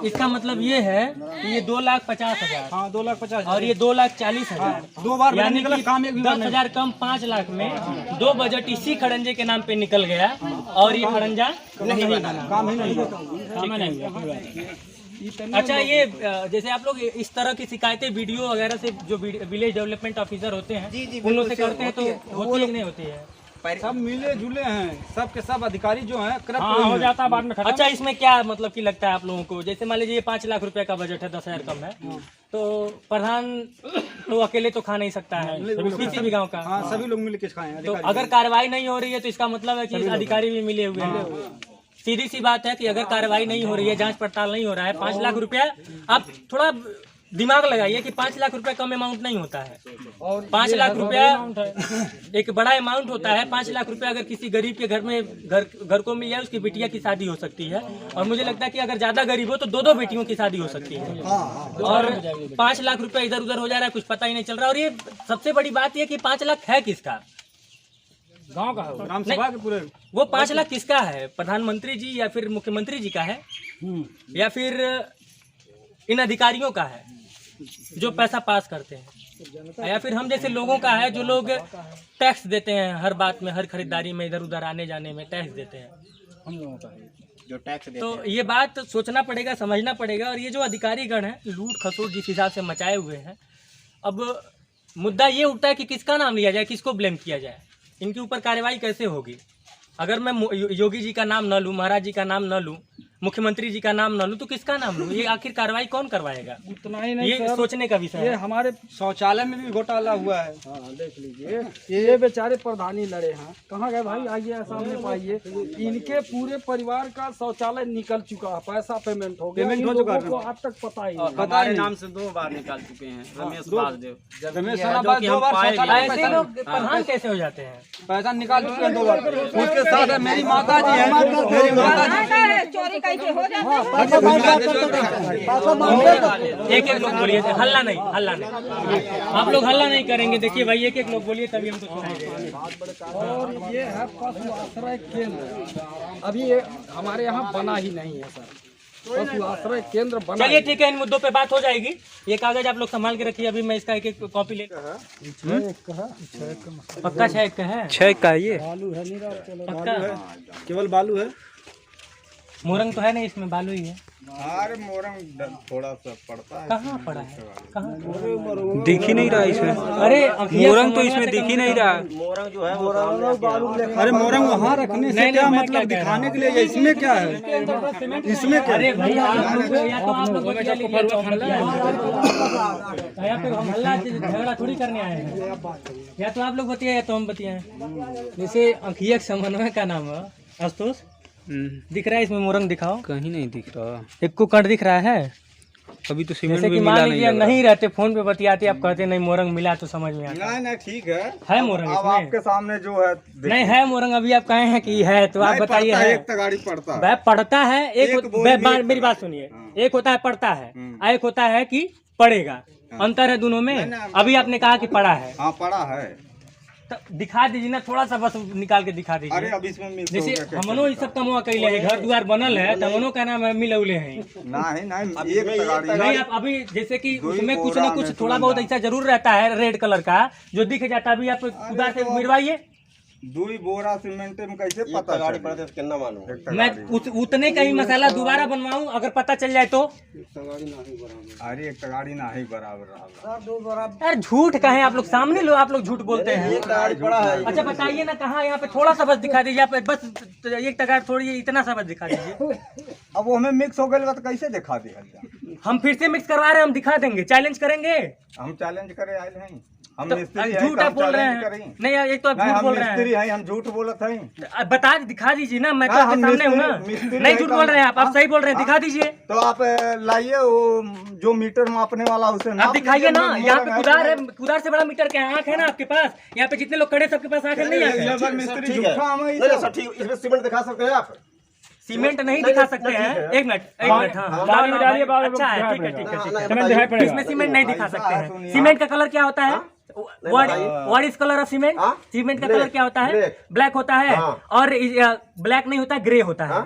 इसका मतलब ये है कि ये 2,50,000। हाँ 2,50,000 और ये 2,40,000। 2 बार यानी निकला, कि काम एक भी बार नहीं। 10,000 कम 5 लाख में 2 बजट इसी खड़ंजे के नाम पे निकल गया और ये खड़ंजा नहीं बना, काम ही नहीं काम नहीं हुआ। अच्छा, ये जैसे आप लोग इस तरह की शिकायतें वीडियो वगैरह से जो विलेज डेवलपमेंट ऑफिसर होते हैं उन लोग से करते हैं तो होती है कि नहीं होती है? सब मिले जुले हैं, सब के सब अधिकारी जो हैं करप्ट हो जाता है बाद में। अच्छा, इसमें क्या मतलब कि लगता है आप लोगों को? जैसे मान लीजिए ये 5 लाख रुपए का बजट है, 10,000 कम है, तो प्रधान तो अकेले तो खा नहीं सकता है किसी भी गांव का। हाँ सभी लोग मिल के खाएं। तो अगर कार्रवाई नहीं हो रही है तो इसका मतलब है कि अधिकारी भी मिले हुए हैं। सीधी सी बात है कि अगर कार्रवाई नहीं हो रही है, जांच पड़ताल नहीं हो रहा है, 5 लाख रुपया, आप थोड़ा दिमाग लगाइए कि 5 लाख रुपया कम अमाउंट नहीं होता है। और 5 लाख रुपया एक बड़ा अमाउंट होता है। 5 लाख रुपया अगर किसी गरीब के घर में घर को मिल जाए, उसकी बिटिया की शादी हो सकती है। और मुझे लगता है कि अगर ज्यादा गरीब हो तो 2-2 बेटियों की शादी हो सकती है। और 5 लाख रुपया इधर उधर हो जा रहा है, कुछ पता ही नहीं चल रहा। और ये सबसे बड़ी बात यह कि 5 लाख है किसका? गांव का है, ग्राम सभा के पूरे। वो 5 लाख किसका है? प्रधानमंत्री जी या फिर मुख्यमंत्री जी का है या फिर इन अधिकारियों का है जो पैसा पास करते हैं, या फिर हम जैसे लोगों का है जो लोग टैक्स देते हैं हर बात में, हर खरीदारी में, इधर उधर आने जाने में टैक्स देते हैं, हम लोगों का है जो टैक्स देते हैं। तो ये बात सोचना पड़ेगा, समझना पड़ेगा। और ये जो अधिकारीगण हैं लूट खसोट जिस हिसाब से मचाए हुए हैं, अब मुद्दा ये उठता है कि किसका नाम लिया जाए, किसको ब्लेम किया जाए, इनके ऊपर कार्रवाई कैसे होगी। अगर मैं योगी जी का नाम न लूँ, महाराज जी का नाम न लूँ, मुख्यमंत्री जी का नाम न लूँ, तो किसका नाम लूँ? ये आखिर कार्रवाई कौन करवाएगा? उतना ही नहीं, ये सोचने का विषय है। हमारे शौचालय में भी घोटाला हुआ है। हाँ, देख लीजिए, ये बेचारे प्रधानी लड़े हैं। कहाँ गए भाई? आइए सामने पाइए। इनके पूरे परिवार का शौचालय निकल चुका है, पैसा पेमेंट हो गया, पेमेंट हो चुका है, आज तक पता ही नहीं। हमारे नाम से 2 बार निकाल चुके हैं। रमेश बासदेव, रमेश बासदेव 2 बार। ऐसे लोग प्रधान कैसे हो जाते हैं? पैसा निकाल चुके हैं 2 बार। उसके साथ मेरी माता जी है, मेरी माता जी एक लोग बोलिए, हल्ला नहीं, हल्ला नहीं, आप लोग हल्ला नहीं करेंगे। देखिए भाई, एक लोग बोलिए तभी हम तो सुनाएंगे। और ये है पशु आश्रय केंद्र, अभी ये हमारे यहाँ बना ही नहीं है सर। पशु आश्रय केंद्र बना। चलिए ठीक है, इन मुद्दों पे बात हो जाएगी। ये कागज आप लोग संभाल के रखिए, अभी मैं इसका एक कॉपी ले। पक्का 6 का है? 6 का ये बालू है, पक्का केवल बालू है, मोरंग तो है नहीं इसमें, बालू ही है। अरे मोरंग थोड़ा सा पड़ता है। कहाँ पड़ा है? कहाँ दिख ही नहीं रहा इसमें। अरे मोरंग तो इसमें दिख ही नहीं रहा। मोरंग जो है वो सामने। अरे मोरंग वहाँ रखने से क्या मतलब, दिखाने के लिए? इसमें क्या है? इसमें क्या? अरे भैया या तो आप लोग हम हल्ला झगड़ा थोड़ी करने आए हैं। या तो आप लोग बतिया या तो हम बतियाए। जैसे अंकिया समन्वय का नाम है आशुतोष, दिख रहा है इसमें मोरंग? दिखाओ, कहीं नहीं दिख रहा। एक को कट दिख रहा है अभी तो। सीमेंट भी मिला नहीं रहते, फोन पे बतियाते, आप कहते नहीं मोरंग मिला तो समझ में आता। नहीं ठीक है मोरंग अब आपके सामने जो है नहीं है मोरंग, अभी आप कहे हैं कि है तो आप बताइए। है एक गाड़ी पड़ता है, पढ़ता है एक मेरी बात सुनिए, एक होता है पढ़ता है, एक होता है कि पढ़ेगा, अंतर है दोनों में। अभी आपने कहा कि पढ़ा है। हाँ पढ़ा है, तो दिखा दीजिए ना, थोड़ा सा बस निकाल के दिखा दीजिए। अरे अब इसमें जैसे हमनो ये सब कमुआ कैले है, घर द्वार बनल है तो हमनो का नाम मिलौले है। नहीं एक गाड़ी नहीं, आप अभी जैसे कि उसमें कुछ ना कुछ थोड़ा बहुत ऐसा जरूर रहता है रेड कलर का जो दिख जाता है। अभी आप उधर से मिलवाइए। 2 बोरा सीमेंट में कैसे पता गाड़ी पड़ता है? कितना मालूम? मैं उतने का ही मसाला दोबारा बनवाऊं, अगर पता चल जाए तो। अरे एक गाड़ी ना ही बराबर। यार झूठ कहें आप लोग, सामने लो, आप लोग झूठ बोलते हैं। अच्छा बताइए ना कहाँ, यहाँ पे थोड़ा सा बस दिखा दीजिए आप, बस 1 टका थोड़ी इतना सा बस दिखा दीजिए। अब वो हमें मिक्स हो गया तो कैसे दिखा दे? हम फिर से मिक्स करवा रहे हैं, हम दिखा देंगे, चैलेंज करेंगे। हम चैलेंज करे आए हैं, हम तो मिस्त्री झूठ आप बोल रहे हैं। नहीं यार, एक तो आप झूठ बोल रहे हैं। हम झूठ बोलते हैं। बता दिखा दीजिए ना, मैं तो आपके सामने हूँ ना। नहीं झूठ बोल रहे हैं आप सही बोल रहे हैं, दिखा दीजिए। तो आप लाइए वो जो मीटर मापने वाला उसे आप दिखाइए ना। यहाँ पे कुदार है, कुदार से बड़ा मीटर क्या आँख है ना आपके पास? यहाँ पे जितने लोग खड़े सबके पास आँख नहीं है। मिस्त्री झूठा इसमें सीमेंट दिखा सकते हैं आप? सीमेंट नहीं दिखा सकते हैं। एक मिनट हाँ बालू डालिए। अच्छा है, ठीक है। इसमें सीमेंट नहीं दिखा सकते हैं। सीमेंट का कलर क्या होता है? What is colour of cement? Cement का कलर क्या होता है? ब्लैक होता है। और ब्लैक नहीं होता, ग्रे होता है।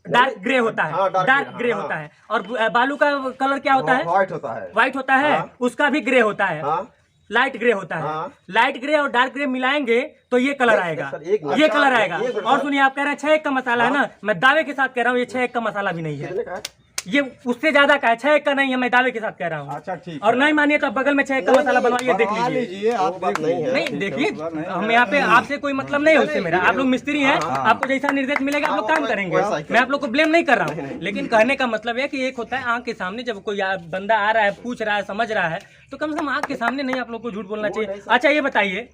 डार्क ग्रे होता है, हाँ, डार्क ग्रे होता है। और बालू का कलर क्या होता है? व्हाइट होता है। व्हाइट होता है, उसका भी ग्रे होता है, हाँ लाइट ग्रे होता है। हाँ। लाइट ग्रे और डार्क ग्रे मिलाएंगे तो ये कलर आएगा, ये कलर आएगा। और सुनिए, आप कह रहे हैं 6 का मसाला है ना, मैं दावे के साथ कह रहा हूँ ये 6 का मसाला भी नहीं है, कितने का है? ये उससे ज्यादा का है, 6 का नहीं है, मैं दावे के साथ कह रहा हूँ। अच्छा ठीक और नहीं मानिए तो आप बगल में 6 का मसाला बनवाइए, देख बनवा लीजिए। लीजिए आप, वो बात देख नहीं लीजिए। है। नहीं देखिए, नहीं, हम यहाँ पे आपसे कोई मतलब नहीं है उससे मेरा, आप लोग मिस्त्री हैं, हाँ, आपको जैसा निर्देश मिलेगा आप लोग काम करेंगे, वैसा ही मैं आप लोग को ब्लेम नहीं कर रहा हूँ। लेकिन कहने का मतलब है कि एक होता है आंख के सामने, जब कोई बंदा आ रहा है, पूछ रहा है, समझ रहा है, तो कम से कम आंख के सामने नहीं आप लोग को झूठ बोलना चाहिए। अच्छा ये बताइए,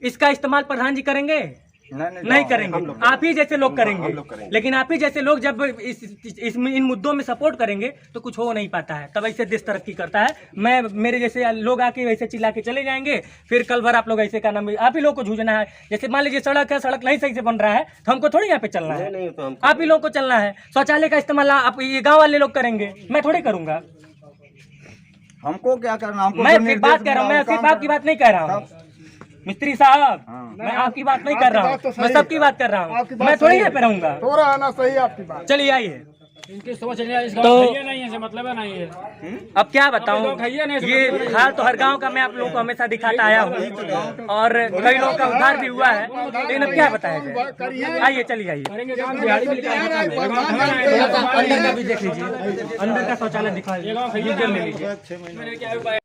इसका इस्तेमाल प्रधान जी करेंगे? नहीं करेंगे, आप ही जैसे लोग करेंगे। लेकिन आप ही जैसे लोग जब इन मुद्दों में सपोर्ट करेंगे तो कुछ हो नहीं पाता है, तब ऐसे देश तरक्की करता है। मेरे जैसे लोग आके वैसे चिल्ला के चले जाएंगे, फिर कल भर आप लोग ऐसे का नाम, आप ही लोग को जूझना है। जैसे मान लीजिए सड़क है, सड़क नहीं सही से बन रहा है तो हमको थोड़ी यहाँ पे चलना है, नहीं तो हम आप ही लोग को चलना है। शौचालय का इस्तेमाल आप ये गाँव वाले लोग करेंगे, मैं थोड़ी करूंगा। हमको क्या करना, हमको मैं जो सिर्फ बात निर्देश कह रहा हूँ, मैं मिला वो सिर्फ काम आपकी बात नहीं कह रहा हूँ मिस्त्री साहब, हाँ। मैं आपकी बात नहीं कर रहा हूँ, मैं सबकी बात कर रहा हूँ, मैं थोड़ी यहाँ पे रहूंगा। थोड़ा आना सही आपकी बात। चलिए आइए, इनकी सोच नहीं तो है, मतलब नहीं है। अब क्या बताऊं, ये हाल तो हर गांव का मैं आप लोगों को हमेशा दिखाता आया हूँ, और कई लोगों का उद्धार भी हुआ है, लेकिन अब क्या बताया जाए। आइए चलिए आइए, अंदर का भी देख लीजिए, अंदर का शौचालय दिखा लीजिए, ले लीजिए।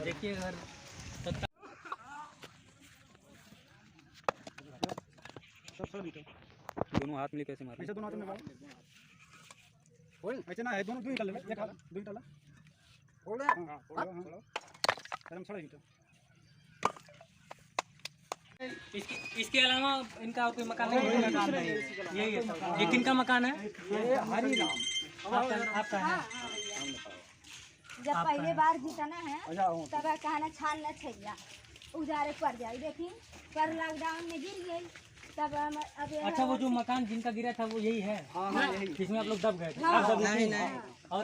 देखिए अगर दोनों हाथ मिले कैसे मारे? दोनों हाथ में ऐसे ना है, दोनों दो ही डाले, एक हाथ दो ही डाला, फोड़ इसके अलावा इनका और कोई मकान नहीं है? यही है सब। ये किनका मकान है? आपका है? जब पहले बार जीतना है तब कहना छान न छैया उजारे पड़ जाए, देखी पर लॉकडाउन में गिर गई तब अब अच्छा, वो जो मकान जिनका गिरा था वो यही है जिसमें आप लोग दब गए थे? आप दब नहीं, और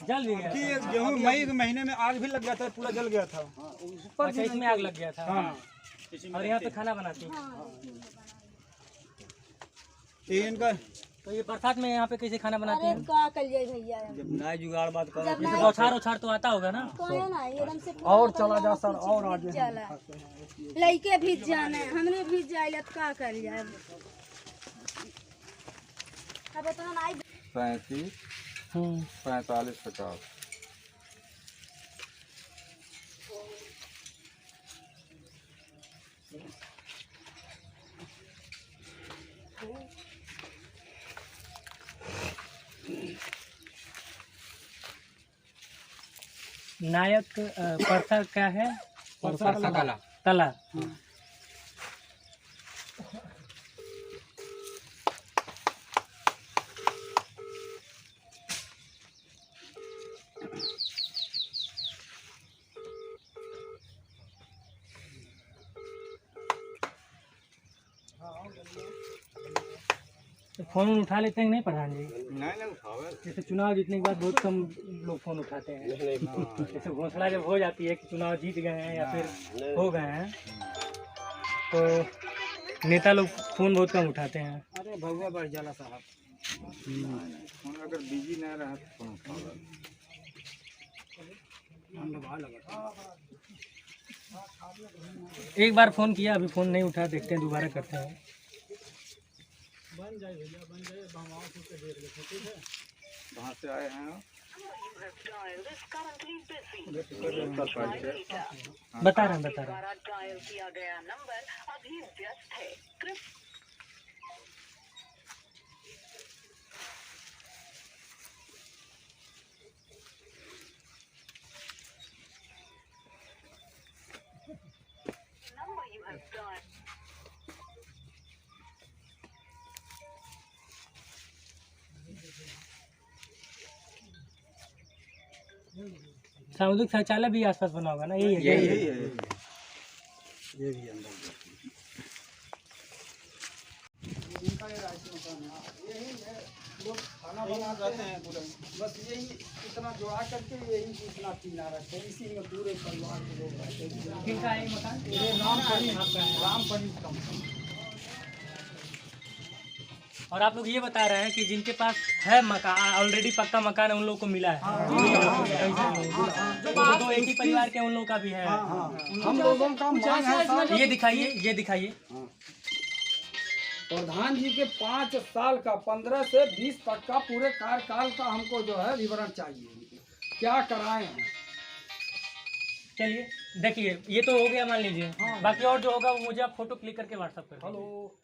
जल भी गया? गेहूँ मई के महीने में आग भी लग गया था, पूरा जल गया था। अच्छा, इसमें आग लग गया था। और यहाँ पे खाना बनाती है? इनका तो ये बरसात में यहाँ पे कैसे खाना बनाती है? का कर जाए भैया, नहीं जुगाड़ बात कर, जब जैसे बौछार उछार तो आता होगा ना? कोई ना एकदम से और चला जा सर, और आगे चला लड़के भीज जाना है, हमने भीज जाए तो का कर जाए। अब तो ना 35 45 50। नायक परसा क्या है? परसा कला। तो फोन उठा लेते हैं नहीं प्रधान जी? नहीं उठावे। जैसे चुनाव जीतने के बाद बहुत कम लोग फोन उठाते हैं, जैसे घोषणा जब हो जाती है कि चुनाव जीत गए हैं या फिर हो गए हैं तो नेता लोग फोन बहुत कम उठाते हैं। अरे भगवा बढ़ जाला साहब, फोन अगर बिजी ना रहा तो फोन उठावे। एक बार फोन किया, अभी फोन नहीं उठा, देखते हैं दोबारा करते हैं। कहाँ से आए हैं आप? बता रहे हैं सामुदायिक शौचालय भी आसपास बना होगा ना, यही है यही है ये भी अंदर इनका ये राशन मकान है। यही है, लोग खाना बना जाते हैं पूरा, बस यही इतना जुड़ा करके यही इतना पीना रखते हैं, इसी में पूरे परिवार के लोग रहते हैं। किनका है ये मकान? ये रामपरी का मकान। और आप लोग ये बता रहे हैं कि जिनके पास है मकान, ऑलरेडी पक्का मकान है, उन लोगों को मिला है। दो एक ही परिवार के उन लोगों का भी है। हम लोगों का मांग है सर, ये दिखाइए, ये दिखाइए। प्रधान जी के 5 साल का 15 से 20 तक का पूरे कार्यकाल का हमको जो है विवरण चाहिए, क्या कराए हैं। चलिए देखिए, ये तो हो गया मान लीजिए, बाकी और जो होगा वो मुझे आप फोटो क्लिक करके व्हाट्सएप कर दीजिए। हेलो।